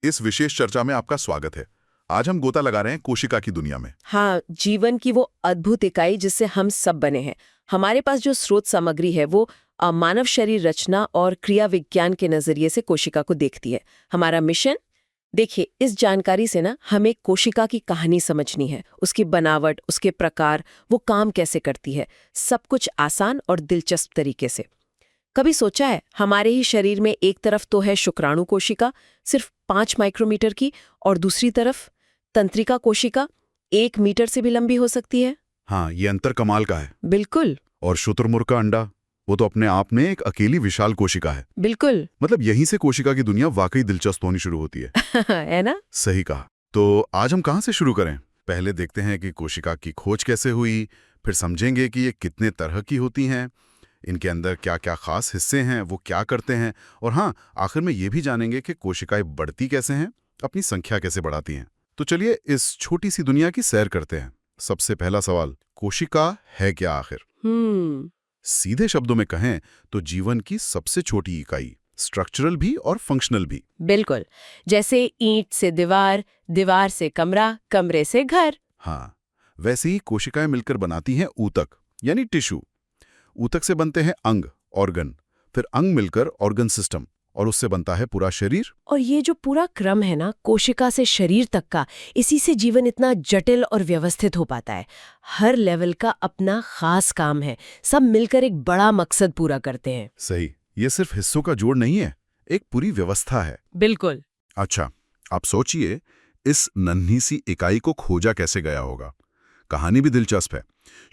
इस विशेष चर्चा में आपका स्वागत है। आज हम गोता लगा रहे हैं कोशिका की दुनिया में। हाँ, जीवन की वो अद्भुत इकाई जिससे हम सब बने हैं। हमारे पास जो स्रोत सामग्री है वो मानव शरीर रचना और क्रिया विज्ञान के नजरिए से कोशिका को देखती है। हमारा मिशन, देखिए, इस जानकारी से ना हमें कोशिका की कहानी समझनी है, उसकी बनावट, उसके प्रकार, वो काम कैसे करती है, सब कुछ आसान और दिलचस्प तरीके से। कभी सोचा है, हमारे ही शरीर में एक तरफ तो है शुक्राणु कोशिका, सिर्फ 5 माइक्रोमीटर की, और दूसरी तरफ तंत्रिका कोशिका 1 मीटर से भी लंबी हो सकती है। हाँ, ये अंतर कमाल का है। बिल्कुल। और शुतुरमुर्ग का अंडा, वो तो अपने आप में एक अकेली विशाल कोशिका है। बिल्कुल। मतलब यहीं से कोशिका की दुनिया वाकई दिलचस्प होनी शुरू होती है। है ना? सही कहा। तो आज हम कहाँ से शुरू करें? पहले देखते हैं कि कोशिका की खोज कैसे हुई, फिर समझेंगे कि ये कितने तरह की होती हैं, इनके अंदर क्या क्या खास हिस्से हैं, वो क्या करते हैं, और हाँ, आखिर में ये भी जानेंगे कि कोशिकाएं बढ़ती कैसे हैं, अपनी संख्या कैसे बढ़ाती हैं। तो चलिए इस छोटी सी दुनिया की सैर करते हैं। सबसे पहला सवाल, कोशिका है क्या आखिर? सीधे शब्दों में कहें तो जीवन की सबसे छोटी इकाई, स्ट्रक्चरल भी और फंक्शनल भी। बिल्कुल, जैसे ईंट से दीवार, दीवार से कमरा, कमरे से घर। हाँ, वैसे ही कोशिकाएं मिलकर बनाती हैं ऊतक, यानी टिश्यू। ऊतक से बनते हैं अंग, ऑर्गन, फिर अंग मिलकर ऑर्गन सिस्टम, और उससे बनता है पूरा शरीर। और ये जो पूरा क्रम है ना, कोशिका से शरीर तक का, इसी से जीवन इतना जटिल और व्यवस्थित हो पाता है। हर लेवल का अपना खास काम है, सब मिलकर एक बड़ा मकसद पूरा करते हैं। सही, ये सिर्फ हिस्सों का जोड़ नहीं है, एक पूरी व्यवस्था है। बिल्कुल। अच्छा, आप सोचिए, इस नन्ही सी इकाई को खोजा कैसे गया होगा। कहानी भी दिलचस्प है।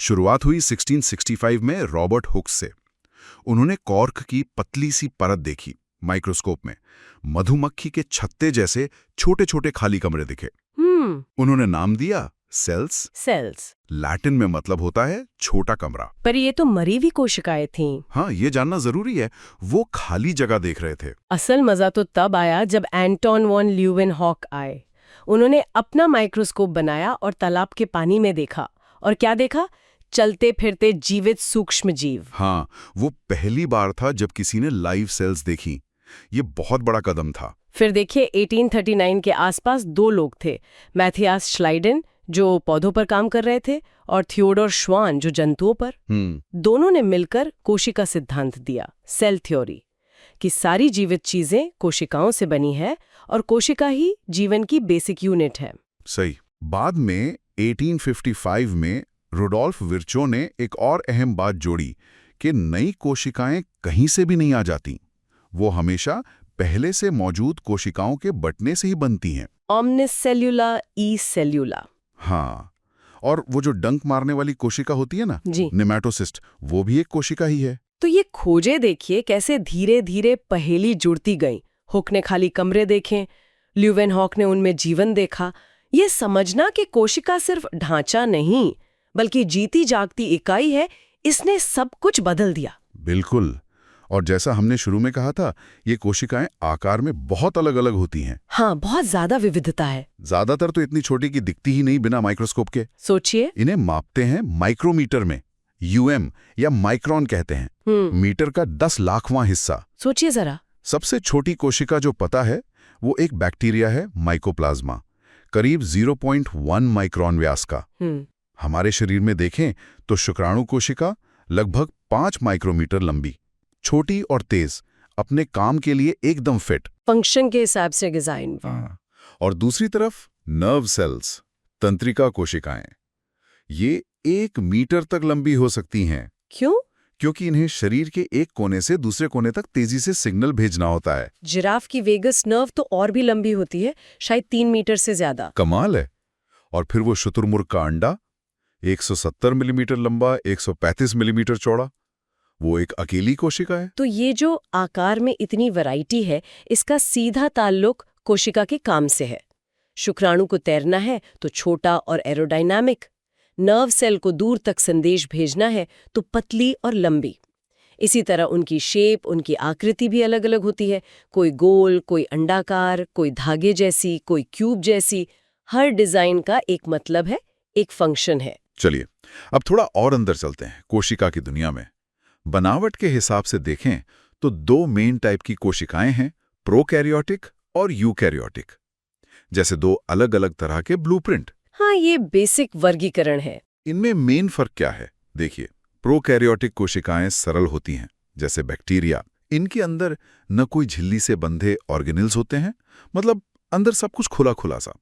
शुरुआत हुई 1665 में रॉबर्ट हुक्स से। उन्होंने कॉर्क की पतली सी परत देखी माइक्रोस्कोप में। मधुमक्खी के छत्ते जैसे छोटे छोटे खाली कमरे दिखे। उन्होंने नाम दिया सेल्स। सेल्स लैटिन में मतलब होता है छोटा कमरा। पर ये तो मरी हुई कोशिकाएं थीं। हाँ, ये जानना जरूरी है। वो खाली जगह देख रहे थे। असल मजा तो तब आया जब एंटोन वॉन ल्यूवेनहॉक आए। उन्होंने अपना माइक्रोस्कोप बनाया और तालाब के पानी में देखा। और क्या देखा? चलते फिरते जीवित सूक्ष्म जीव। हाँ, वो पहली बार था जब किसी ने लाइव सेल्स देखी। ये बहुत बड़ा कदम था। फिर देखिए, 1839 के आसपास 2 लोग थे, मैथियास श्लाइडेन जो पौधों पर काम कर रहे थे और थियोडोर श्वान जो जंतुओं पर। दोनों ने मिलकर कोशिका सिद्धांत दिया, सेल थ्योरी, कि सारी जीवित चीजें कोशिकाओं से बनी है और कोशिका ही जीवन की बेसिक यूनिट है। सही। बाद में 1855 में रुडोल्फ विर्चो ने एक और अहम बात जोड़ी कि नई कोशिकाएं कहीं से भी नहीं आ जाती, वो हमेशा पहले से मौजूद कोशिकाओं के बंटने से ही बनती हैं। ओमनिस सेल्यूला ई सेल्यूला। हाँ, और वो जो डंक मारने वाली कोशिका होती है ना, जी, नेमेटोसिस्ट, वो भी एक कोशिका ही है। तो ये खोजे देखिए कैसे धीरे धीरे पहेली जुड़ती गई। हुक ने खाली कमरे देखे, ल्यूवेनहॉक ने उनमें जीवन देखा। ये समझना कि कोशिका सिर्फ ढांचा नहीं बल्कि जीती जागती इकाई है, इसने सब कुछ बदल दिया। बिल्कुल। और जैसा हमने शुरू में कहा था, ये कोशिकाएं आकार में बहुत अलग अलग होती हैं। हाँ, बहुत ज्यादा विविधता है। ज्यादातर तो इतनी छोटी कि दिखती ही नहीं बिना माइक्रोस्कोप के। सोचिए, इन्हें मापते हैं माइक्रोमीटर में, यूएम या माइक्रोन कहते हैं। मीटर का 10 लाखवां हिस्सा। सोचिए जरा। सबसे छोटी कोशिका जो पता है वो एक बैक्टीरिया है, माइकोप्लाज्मा, करीब 0.1 माइक्रोन व्यास का। हमारे शरीर में देखें तो शुक्राणु कोशिका लगभग 5 माइक्रोमीटर लंबी, छोटी और तेज, अपने काम के लिए एकदम फिट, फंक्शन के हिसाब से डिजाइन। और दूसरी तरफ नर्व सेल्स, तंत्रिका कोशिकाएं, ये 1 मीटर तक लंबी हो सकती हैं। क्यों? क्योंकि इन्हें शरीर के एक कोने से दूसरे कोने तक तेजी से सिग्नल भेजना होता है। जिराफ की वेगस नर्व तो और भी लंबी होती है, शायद 3 मीटर से ज्यादा। कमाल है। और फिर वो शुतुरमुर्ग का अंडा, 170 मिलीमीटर लंबा, 135 मिलीमीटर चौड़ा, वो एक अकेली कोशिका है। तो ये जो आकार में इतनी वैरायटी है, इसका सीधा ताल्लुक कोशिका के काम से है। शुक्राणु को तैरना है तो छोटा और एरोडायनामिक, नर्व सेल को दूर तक संदेश भेजना है तो पतली और लंबी। इसी तरह उनकी शेप, उनकी आकृति भी अलग अलग होती है, कोई गोल, कोई अंडाकार, कोई धागे जैसी, कोई क्यूब जैसी। हर डिजाइन का एक मतलब है, एक फंक्शन है। चलिए अब थोड़ा और अंदर चलते हैं कोशिका की दुनिया में। बनावट के हिसाब से देखें तो 2 मेन टाइप की कोशिकाएं हैं, प्रोकैरियोटिक और यूकैरियोटिक। जैसे दो अलग अलग तरह के ब्लूप्रिंट। हाँ, ये बेसिक वर्गीकरण है। इनमें मेन फर्क क्या है? देखिए, प्रोकैरियोटिक कोशिकाएं सरल होती हैं, जैसे बैक्टीरिया। इनके अंदर न कोई झिल्ली से बंधे ऑर्गेनेल्स होते हैं, मतलब अंदर सब कुछ खुला खुला सा।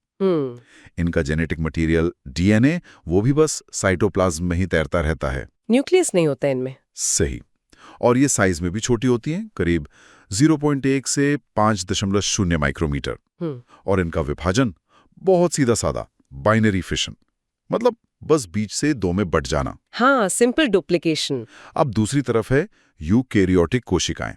इनका जेनेटिक मटेरियल डीएनए वो भी बस साइटोप्लाज्म में ही तैरता रहता है। न्यूक्लियस नहीं होता इनमें। सही। और ये साइज में भी छोटी होती हैं, करीब 0.1 से 5.0 माइक्रोमीटर। और इनका विभाजन बहुत सीधा साधा, बाइनरी फिशन, मतलब बस बीच से दो में बट जाना। हाँ, सिंपल डुप्लीकेशन। अब दूसरी तरफ है यूकैरियोटिक कोशिकाएं।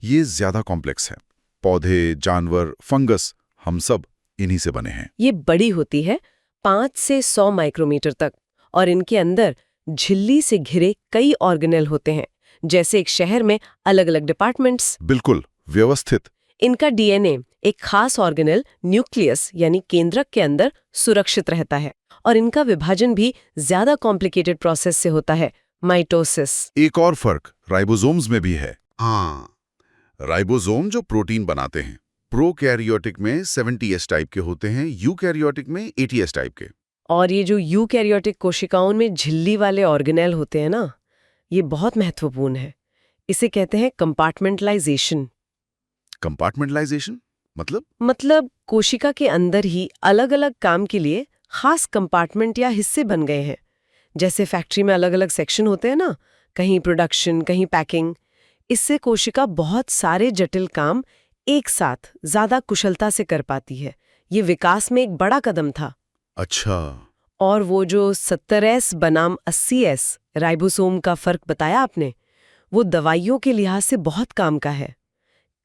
ये ज्यादा कॉम्प्लेक्स है। पौधे, जानवर, फंगस, हम सब इन्हीं से बने हैं। ये बड़ी होती है 5 से 100 माइक्रोमीटर तक, और इनके अंदर झिल्ली से घिरे कई ऑर्गेनेल होते हैं, जैसे एक शहर में अलग अलग डिपार्टमेंट्स। बिल्कुल व्यवस्थित। इनका डीएनए एक खास ऑर्गेनेल न्यूक्लियस यानी केंद्रक के अंदर सुरक्षित रहता है, और इनका विभाजन भी ज्यादा कॉम्प्लिकेटेड प्रोसेस से होता है, माइटोसिस। एक और फर्क राइबोसोम्स में भी है। हाँ, राइबोसोम जो प्रोटीन बनाते हैं, प्रोकैरियोटिक में 70S टाइप के होते हैं, यूकैरियोटिक में 80S टाइप के। और ये जो यूकैरियोटिक कोशिकाओं में झिल्ली वाले ऑर्गेनेल होते हैं ना, ये बहुत महत्वपूर्ण है। इसे कहते हैं कंपार्टमेंटलाइजेशन। कंपार्टमेंटलाइजेशन मतलब कोशिका के अंदर ही अलग अलग काम के लिए खास कंपार्टमेंट या हिस्से बन गए हैं। जैसे फैक्ट्री में अलग अलग सेक्शन होते हैं ना, कहीं प्रोडक्शन, कहीं पैकिंग। इससे कोशिका बहुत सारे जटिल काम एक साथ ज्यादा कुशलता से कर पाती है। ये विकास में एक बड़ा कदम था। अच्छा। और वो जो 70S बनाम 80S राइबोसोम का फर्क बताया आपने, वो दवाइयों के लिहाज से बहुत काम का है।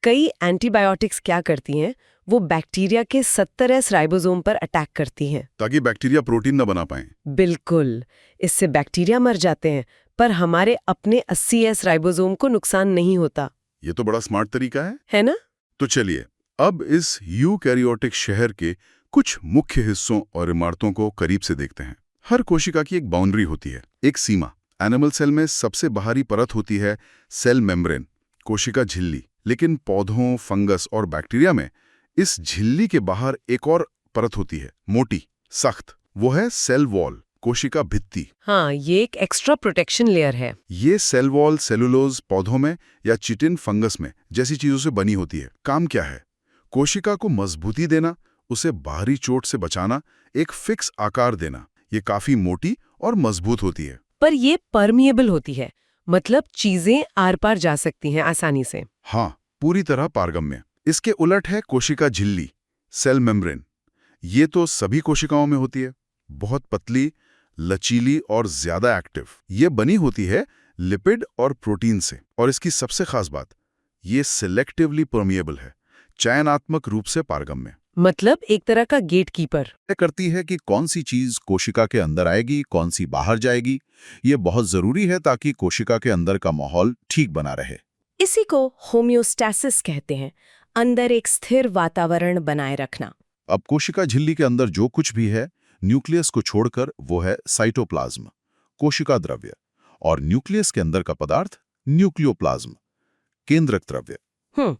कई एंटीबायोटिक्स क्या करती हैं, वो बैक्टीरिया के 70S राइबोसोम पर अटैक करती हैं, ताकि बैक्टीरिया प्रोटीन न बना पाएं। बिल्कुल। इससे बैक्टीरिया मर जाते हैं, पर हमारे अपने 80S राइबोसोम को नुकसान नहीं होता। ये तो बड़ा स्मार्ट तरीका है ना? तो चलिए अब इस यूकैरियोटिक शहर के कुछ मुख्य हिस्सों और इमारतों को करीब से देखते हैं। हर कोशिका की एक बाउंड्री होती है, एक सीमा। एनिमल सेल में सबसे बाहरी परत होती है सेल मेम्ब्रेन, कोशिका झिल्ली। लेकिन पौधों, फंगस और बैक्टीरिया में इस झिल्ली के बाहर एक और परत होती है, मोटी, सख्त। वो है सेल वॉल, कोशिका भित्ति। हाँ, ये एक एक्स्ट्रा प्रोटेक्शन लेयर है। ये सेल वॉल सेलुलोज पौधों में या चिटिन फंगस में जैसी चीजों से बनी होती है। काम क्या है? कोशिका को मजबूती देना, उसे बाहरी चोट से बचाना, एक फिक्स आकार देना। ये काफी मोटी और मजबूत होती है। पर ये परमिएबल होती है, मतलब चीजें आर पार जा सकती हैं आसानी से। हाँ, पूरी तरह पारगम्य। इसके उलट है कोशिका झिल्ली, सेल मेम्ब्रेन। ये तो सभी कोशिकाओं में होती है, बहुत पतली, लचीली और ज्यादा एक्टिव। ये बनी होती है लिपिड और प्रोटीन से। और इसकी सबसे खास बात, ये सिलेक्टिवली परमिएबल है, चयनात्मक रूप से पारगम्य। मतलब एक तरह का गेटकीपर। तय करती है कि कौन सी चीज कोशिका के अंदर आएगी, कौन सी बाहर जाएगी। ये बहुत जरूरी है ताकि कोशिका के अंदर का माहौल ठीक बना रहे। इसी को होम्योस्टैसिस कहते हैं, अंदर एक स्थिर वातावरण बनाए रखना। अब कोशिका झिल्ली के अंदर जो कुछ भी है, न्यूक्लियस को छोड़कर वो है साइटोप्लाज्म, कोशिका द्रव्य। और न्यूक्लियस के अंदर का पदार्थ न्यूक्लियोप्लाज्म, केंद्रक द्रव्य।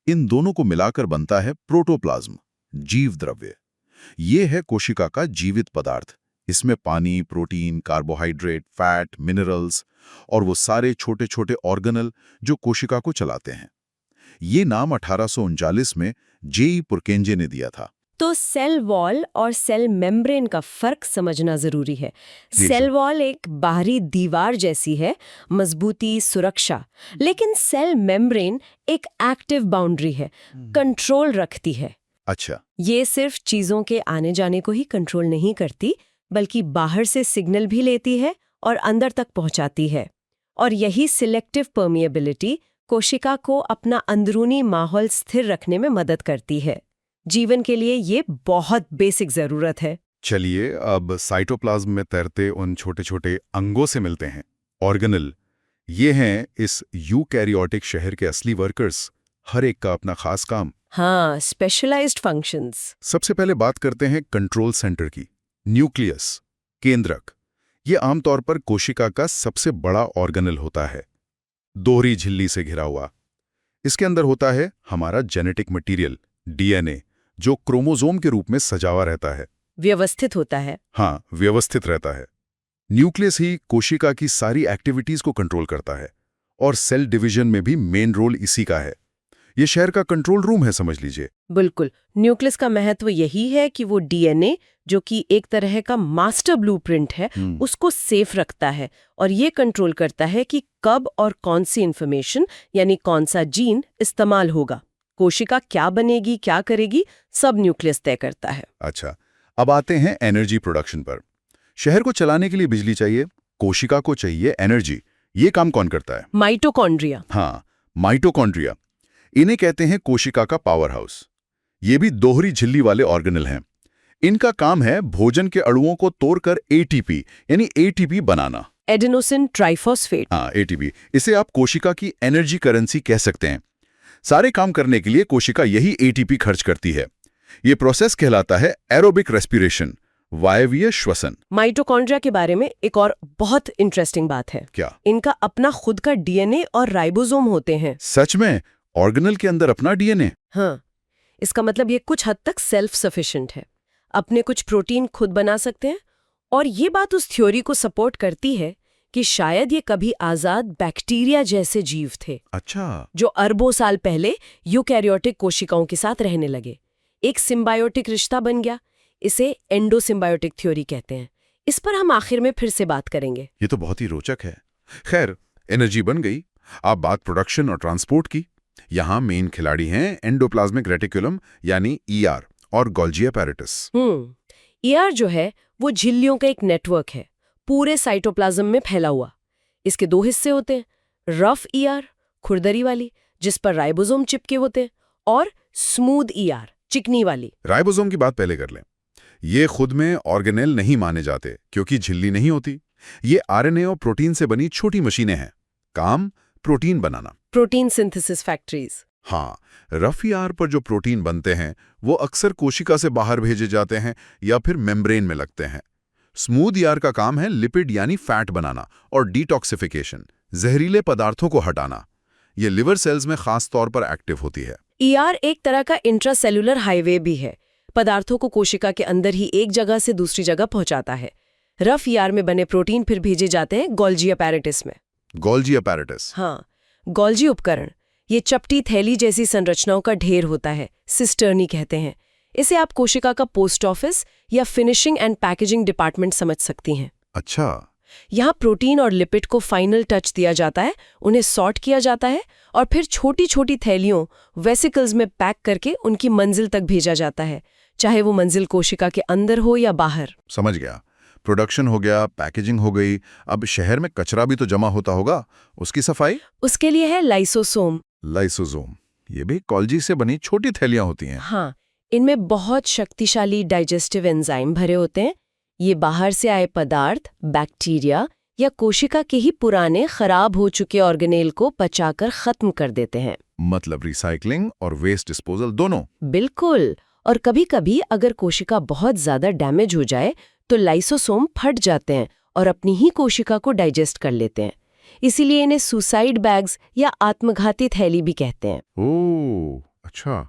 इन दोनों को मिलाकर बनता है प्रोटोप्लाज्म, जीव द्रव्य। ये है कोशिका का जीवित पदार्थ। इसमें पानी, प्रोटीन, कार्बोहाइड्रेट, फैट, मिनरल्स और वो सारे छोटे छोटे ऑर्गेनल जो कोशिका को चलाते हैं। ये नाम 1839 में जेई पुरकेंजे ने दिया था। तो सेल वॉल और सेल मेम्ब्रेन का फर्क समझना जरूरी है। सेल वॉल एक बाहरी दीवार जैसी है, मजबूती, सुरक्षा। लेकिन सेल मेम्ब्रेन एक एक्टिव बाउंड्री है, कंट्रोल रखती है। अच्छा। ये सिर्फ चीजों के आने जाने को ही कंट्रोल नहीं करती, बल्कि बाहर से सिग्नल भी लेती है और अंदर तक पहुंचाती है। और यही सिलेक्टिव परमिएबिलिटी कोशिका को अपना अंदरूनी माहौल स्थिर रखने में मदद करती है। जीवन के लिए ये बहुत बेसिक जरूरत है। चलिए अब साइटोप्लाज्म में तैरते उन छोटे छोटे अंगों से मिलते हैं, ऑर्गेनल। ये हैं इस यूकैरियोटिक शहर के असली वर्कर्स, हर एक का अपना खास काम। हाँ, स्पेशलाइज्ड फंक्शंस। सबसे पहले बात करते हैं कंट्रोल सेंटर की, न्यूक्लियस, केंद्रक। ये आमतौर पर कोशिका का सबसे बड़ा ऑर्गेनल होता है, दोहरी झिल्ली से घिरा हुआ। इसके अंदर होता है हमारा जेनेटिक मटेरियल, डीएनए, जो क्रोमोसोम के रूप में सजा हुआ रहता है। व्यवस्थित होता है। हाँ, व्यवस्थित रहता है। न्यूक्लियस ही कोशिका की सारी एक्टिविटीज को कंट्रोल करता है और सेल डिवीजन में भी मेन रोल इसी का है। ये शहर का कंट्रोल रूम है, समझ लीजिए। बिल्कुल, न्यूक्लियस का महत्व यही है कि वो डीएनए, जो कि एक तरह का मास्टर ब्लूप्रिंट है, उसको सेफ रखता है और ये कंट्रोल करता है कि कब और कौन सी इंफॉर्मेशन यानी कौन सा जीन इस्तेमाल होगा। कोशिका क्या बनेगी, क्या करेगी, सब न्यूक्लियस तय करता है। अच्छा, अब आते हैं एनर्जी प्रोडक्शन पर। शहर को चलाने के लिए बिजली चाहिए, कोशिका को चाहिए एनर्जी। ये काम कौन करता है? माइटोकॉन्ड्रिया। हाँ, माइटोकॉन्ड्रिया। इन्हें कहते हैं कोशिका का पावर हाउस। ये भी दोहरी झिल्ली वाले ऑर्गेनेल हैं। इनका काम है भोजन के अणुओं को तोड़कर एटीपी यानी एटीपी बनाना। Adenosine triphosphate. हाँ, एटीपी। इसे आप कोशिका की एनर्जी करेंसी कह सकते हैं। सारे काम करने के लिए कोशिका यही एटीपी खर्च करती है। ये प्रोसेस कहलाता है एरोबिक रेस्पिरेशन, वायवीय श्वसन। माइटोकॉन्ड्रिया के बारे में एक और बहुत इंटरेस्टिंग बात है। क्या? इनका अपना खुद का डीएनए और राइबोसोम होते हैं। सच में? ऑर्गेनेल के अंदर अपना डीएनए? हाँ, इसका मतलब ये कुछ हद तक सेल्फ सफिशिएंट है, अपने कुछ प्रोटीन खुद बना सकते हैं। और ये बात उस थ्योरी को सपोर्ट करती है कि शायद ये कभी आजाद बैक्टीरिया जैसे जीव थे। अच्छा। जो अरबों साल पहले यूकैरियोटिक कोशिकाओं के साथ रहने लगे। एक सिम्बायोटिक रिश्ता बन गया। इसे एंडोसिम्बायोटिक थ्योरी कहते हैं। इस पर हम आखिर में फिर से बात करेंगे। ये तो बहुत ही रोचक है। खैर, एनर्जी बन गई। आप बात प्रोडक्शन और ट्रांसपोर्ट की। यहाँ मेन खिलाड़ी हैं एंडोप्लाज्मिक रेटिकुलम यानी ईआर और गोल्जी अपैरेटस। ईआर जो है वो झिल्लियों का एक नेटवर्क है, पूरे साइटोप्लाज्म में फैला हुआ। इसके दो हिस्से होते हैं, रफ ईआर खुरदरी वाली जिस पर राइबोसोम चिपके होते हैं, और स्मूथ ईआर चिकनी वाली। राइबोसोम की बात पहले कर लें। ये खुद में ऑर्गेनेल नहीं माने जाते क्योंकि झिल्ली नहीं होती। ये आरएनए और प्रोटीन से बनी छोटी मशीनें हैं। काम प्रोटीन बनाना। Protein synthesis factories. हाँ, रफ ईआर पर जो प्रोटीन बनते हैं वो अक्सर कोशिका से बाहर भेजे जाते हैं या फिर मेम्ब्रेन में लगते हैं। स्मूथ ईआर का काम है लिपिड यानी फैट बनाना और डिटॉक्सिफिकेशन, जहरीले पदार्थों को हटाना। ये लिवर सेल्स में खास तौर पर एक्टिव होती है। ईआर एक तरह का इंट्रासेलुलर हाईवे भी है, पदार्थों को कोशिका के अंदर ही एक जगह से दूसरी जगह पहुंचाता है। रफ ईआर में बने प्रोटीन फिर भेजे जाते हैं गोल्जी अपैरेटस में। Golgi apparatus? हाँ, गोल्जी उपकरण ये चपटी थैली जैसी संरचनाओं का ढेर होता है, सिस्टर्नी कहते हैं। इसे आप कोशिका का पोस्ट ऑफिस या फिनिशिंग एंड पैकेजिंग डिपार्टमेंट समझ सकती हैं। अच्छा। यहाँ प्रोटीन और लिपिड को फाइनल टच दिया जाता है, उन्हें सॉर्ट किया जाता है और फिर छोटी छोटी थैलियों वेसिकल्स में पैक करके उनकी मंजिल तक भेजा जाता है, चाहे वो मंजिल कोशिका के अंदर हो या बाहर। समझ गया। प्रोडक्शन हो गया, पैकेजिंग हो गई। अब शहर में कचरा भी तो जमा होता होगा, उसकी सफाई? उसके लिए है लाइसोसोम। लाइसोसोम, ये भी गोल्जी से बनी छोटी थैलियां होती हैं। हाँ, इनमें बहुत शक्तिशाली डाइजेस्टिव एंजाइम भरे होते हैं। ये बाहर से आए पदार्थ, बैक्टीरिया या कोशिका के ही पुराने खराब हो चुके ऑर्गेनेल को पचाकर खत्म कर देते हैं। मतलब रिसाइकलिंग और वेस्ट डिस्पोजल दोनों? बिल्कुल। और कभी-कभी अगर कोशिका बहुत ज्यादा डैमेज हो जाए तो लाइसोसोम फट जाते हैं और अपनी ही कोशिका को डाइजेस्ट कर लेते हैं। इसीलिए इन्हें सुसाइड बैग्स या आत्मघाती थैली भी कहते हैं। ओह, अच्छा।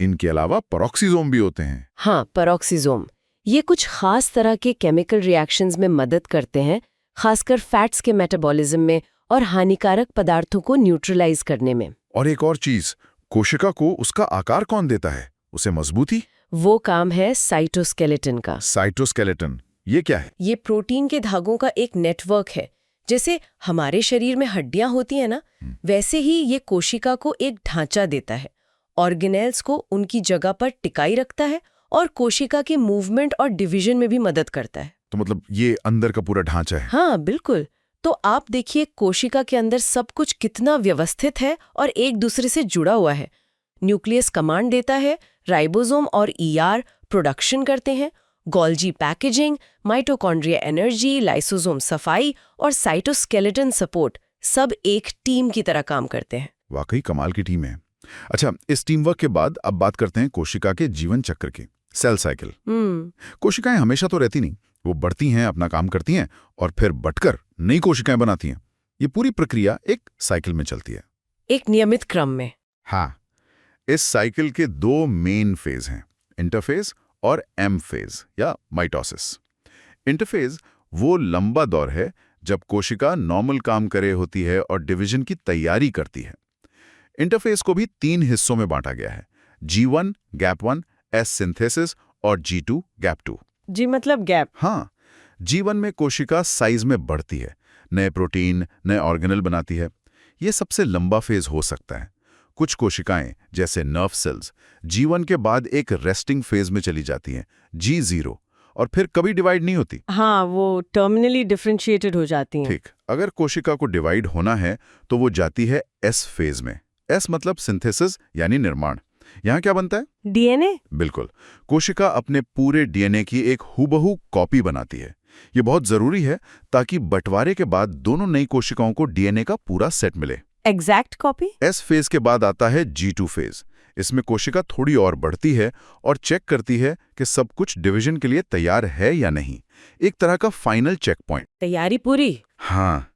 इनके अलावा पेरोक्सीसोम भी होते हैं? हाँ, पेरोक्सीसोम ये कुछ खास तरह के केमिकल रिएक्शंस में मदद करते हैं, खासकर फैट्स के मेटाबॉलिज्म में और हानिकारक पदार्थों को न्यूट्रलाइज करने में। और एक और चीज, कोशिका को उसका आकार कौन देता है, उसे मजबूती? वो काम है साइटोस्केलेटन का। साइटोस्केलेटन, ये क्या है? ये प्रोटीन के धागों का एक नेटवर्क है। जैसे हमारे शरीर में हड्डियां होती हैं ना, वैसे ही ये कोशिका को एक ढांचा देता है, ऑर्गेनेल्स को उनकी जगह पर टिकाई रखता है और कोशिका के मूवमेंट और डिवीजन में भी मदद करता है। तो मतलब ये अंदर का पूरा ढांचा है? हाँ, बिल्कुल। तो आप देखिए कोशिका के अंदर सब कुछ कितना व्यवस्थित है और एक दूसरे से जुड़ा हुआ है। न्यूक्लियस कमांड देता है, राइबोसोम और ईआर प्रोडक्शन करते हैं, Golgi packaging, mitochondria energy, lysosome सफाई और साइटोस्केलेटन सपोर्ट सब एक टीम की तरह काम करते हैं। वाकई कमाल की टीम है। अच्छा, इस टीम वर्क के बाद अब बात करते हैं कोशिका के जीवन चक्र की, सेल साइकिल। कोशिकाएं हमेशा तो रहती नहीं, वो बढ़ती हैं, अपना काम करती हैं और फिर बटकर नई कोशिकाएं बनाती हैं। ये पूरी प्रक्रिया एक साइकिल में चलती है, एक नियमित क्रम में। हाँ। इस साइकिल के दो मेन फेज हैं, इंटरफेज और एम फेज या माइटोसिस। इंटरफेज वो लंबा दौर है जब कोशिका नॉर्मल काम करे होती है और डिवीजन की तैयारी करती है। इंटरफेज को भी 3 हिस्सों में बांटा गया है, G1 गैप 1, S सिंथेसिस और G2 गैप 2। जी मतलब गैप। हाँ, G1 में कोशिका साइज में बढ़ती है, नए प्रोटीन, नए ऑर्गेनल बनाती है। ये सबसे लंबा फेज हो सकता है। कुछ कोशिकाएं जैसे नर्व सेल्स G1 के बाद एक रेस्टिंग फेज में चली जाती हैं, G0, और फिर कभी डिवाइड नहीं होती। हाँ, वो टर्मिनली डिफरेंशिएटेड हो जाती हैं। ठीक, अगर कोशिका को डिवाइड होना है तो वो जाती है S फेज में। S मतलब सिंथेसिस यानी निर्माण। यहाँ क्या बनता है? डीएनए। बिल्कुल, कोशिका अपने पूरे डीएनए की एक हूबहू कॉपी बनाती है। ये बहुत जरूरी है ताकि बंटवारे के बाद दोनों नई कोशिकाओं को डीएनए का पूरा सेट मिले। Exact copy. S फेज के बाद आता है G2 फेज। इसमें कोशिका थोड़ी और बढ़ती है और चेक करती है कि सब कुछ डिवीजन के लिए तैयार है या नहीं। एक तरह का फाइनल चेक पॉइंट। तैयारी पूरी। हाँ,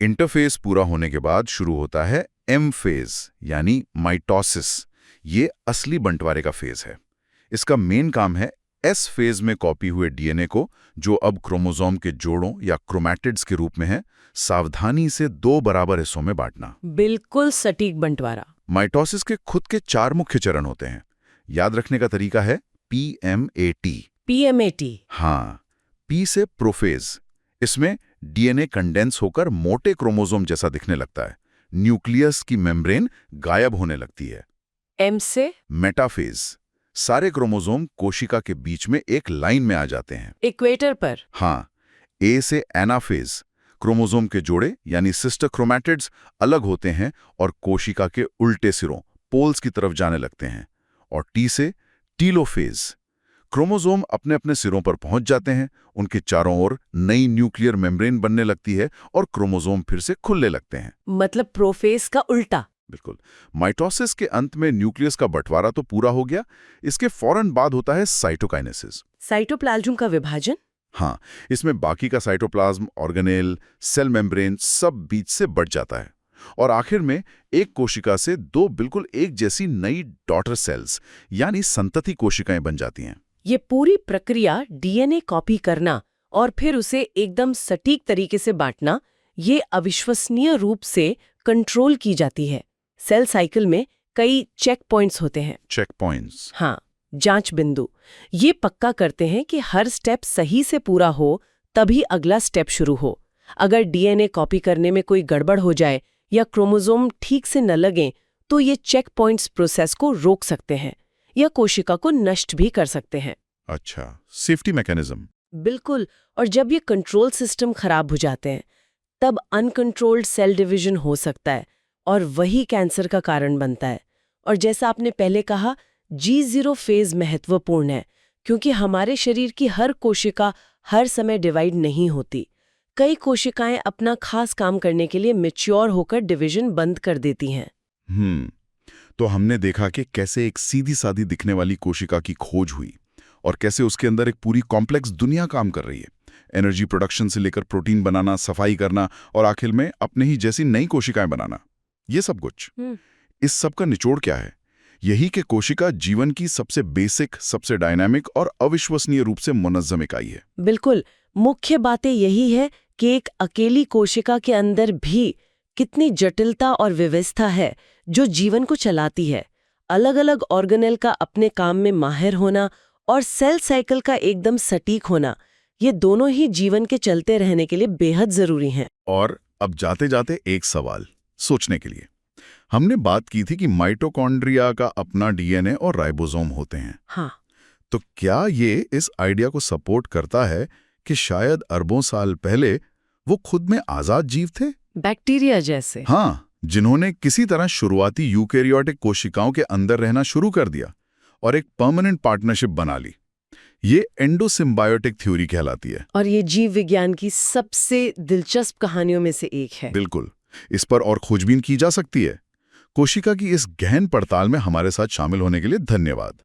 इंटरफेज पूरा होने के बाद शुरू होता है M फेज यानी माइटोसिस। ये असली बंटवारे का फेज है। इसका मेन काम है S फेज में कॉपी हुए डीएनए को, जो अब क्रोमोसोम के जोड़ों या क्रोमैटिड्स के रूप में है, सावधानी से 2 बराबर हिस्सों में बांटना। बिल्कुल सटीक बंटवारा। माइटोसिस के खुद के 4 मुख्य चरण होते हैं। याद रखने का तरीका है PMAT। PMAT। हाँ, P से प्रोफेज। इसमें डीएनए कंडेंस होकर मोटे क्रोमोसोम जैसा दिखने लगता है। न्यूक्लियस की मेम्ब्रेन गायब होने लगती है। M से मेटाफेज। सारे क्रोमोसोम कोशिका के बीच में एक लाइन में आ जाते हैं, इक्वेटर पर। हाँ। A से एनाफेज। क्रोमोसोम के जोड़े यानी सिस्टर क्रोमैटिड्स अलग होते हैं और कोशिका के उल्टे सिरों पोल्स की तरफ जाने लगते हैं। और T से टीलोफेज। क्रोमोसोम अपने अपने सिरों पर पहुंच जाते हैं, उनके चारों ओर नई न्यूक्लियर मेम्ब्रेन बनने लगती है और क्रोमोसोम फिर से खुलने लगते हैं। मतलब प्रोफेज का उल्टा। बिल्कुल। माइटोसिस के अंत में न्यूक्लियस का बंटवारा तो पूरा हो गया। इसके फौरन बाद होता है साइटोकाइनेसिस। साइटोप्लाज्म का विभाजन। हाँ, इसमें बाकी का साइटोप्लाज्म, ऑर्गेनेल, सेल मेम्ब्रेन सब बीच से बढ़ जाता है और आखिर में एक कोशिका से 2 बिल्कुल एक जैसी नई डॉटर सेल्स यानी संतति कोशिकाएं बन जाती हैं। ये पूरी प्रक्रिया डीएनए कॉपी करना और फिर उसे एकदम सटीक तरीके से बांटना, ये अविश्वसनीय रूप से कंट्रोल की जाती है। सेल साइकिल में कई चेक पॉइंट्स होते हैं। Checkpoints? हाँ, जांच बिंदु। ये पक्का करते हैं कि हर स्टेप सही से पूरा हो, तभी अगला स्टेप शुरू हो। अगर डीएनए कॉपी करने में कोई गड़बड़ हो जाए या क्रोमोसोम ठीक से न लगें, तो ये चेक पॉइंट्स प्रोसेस को रोक सकते हैं या कोशिका को नष्ट भी कर सकते हैं। अच्छा, सेफ्टी मैकेनिज्म। बिल्कुल। और जब ये कंट्रोल सिस्टम खराब हो जाते हैं, तब अनकंट्रोल्ड सेल डिवीजन हो सकता है और वही कैंसर का कारण बनता है। और जैसा आपने पहले कहा, G0 फेज महत्वपूर्ण है क्योंकि हमारे शरीर की हर कोशिका हर समय डिवाइड नहीं होती। कई कोशिकाएं अपना खास काम करने के लिए मैच्योर होकर डिवीजन बंद कर देती हैं। तो हमने देखा कि कैसे एक सीधी सादी दिखने वाली कोशिका की खोज हुई और कैसे उसके अंदर एक पूरी कॉम्प्लेक्स दुनिया काम कर रही है। एनर्जी प्रोडक्शन से लेकर प्रोटीन बनाना, सफाई करना और आखिर में अपने ही जैसी नई कोशिकाएं बनाना, ये सब कुछ। इस सब का निचोड़ क्या है? यही कि कोशिका जीवन की सबसे बेसिक, सबसे डायनामिक और अविश्वसनीय रूप से मुनज़्ज़म इकाई है। बिल्कुल। मुख्य बातें यही है कि एक अकेली कोशिका के अंदर भी कितनी जटिलता और व्यवस्था है जो जीवन को चलाती है। अलग अलग ऑर्गेनेल का अपने काम में माहिर होना और सेल साइकिल का एकदम सटीक होना, ये दोनों ही जीवन के चलते रहने के लिए बेहद जरूरी हैं। और अब जाते जाते एक सवाल सोचने के लिए। हमने बात की थी कि माइटोकॉन्ड्रिया का अपना डीएनए और राइबोसोम होते हैं। हाँ। तो क्या ये इस आइडिया को सपोर्ट करता है कि शायद अरबों साल पहले वो खुद में आजाद जीव थे? बैक्टीरिया जैसे। हाँ, जिन्होंने किसी तरह शुरुआती यूकेरियोटिक कोशिकाओं के अंदर रहना शुरू कर दिया और एक परमानेंट पार्टनरशिप बना ली। ये एंडोसिम्बायोटिक थ्योरी कहलाती है और ये जीव विज्ञान की सबसे दिलचस्प कहानियों में से एक है। बिल्कुल। इस पर और खोजबीन की जा सकती है। कोशिका की इस गहन पड़ताल में हमारे साथ शामिल होने के लिए धन्यवाद।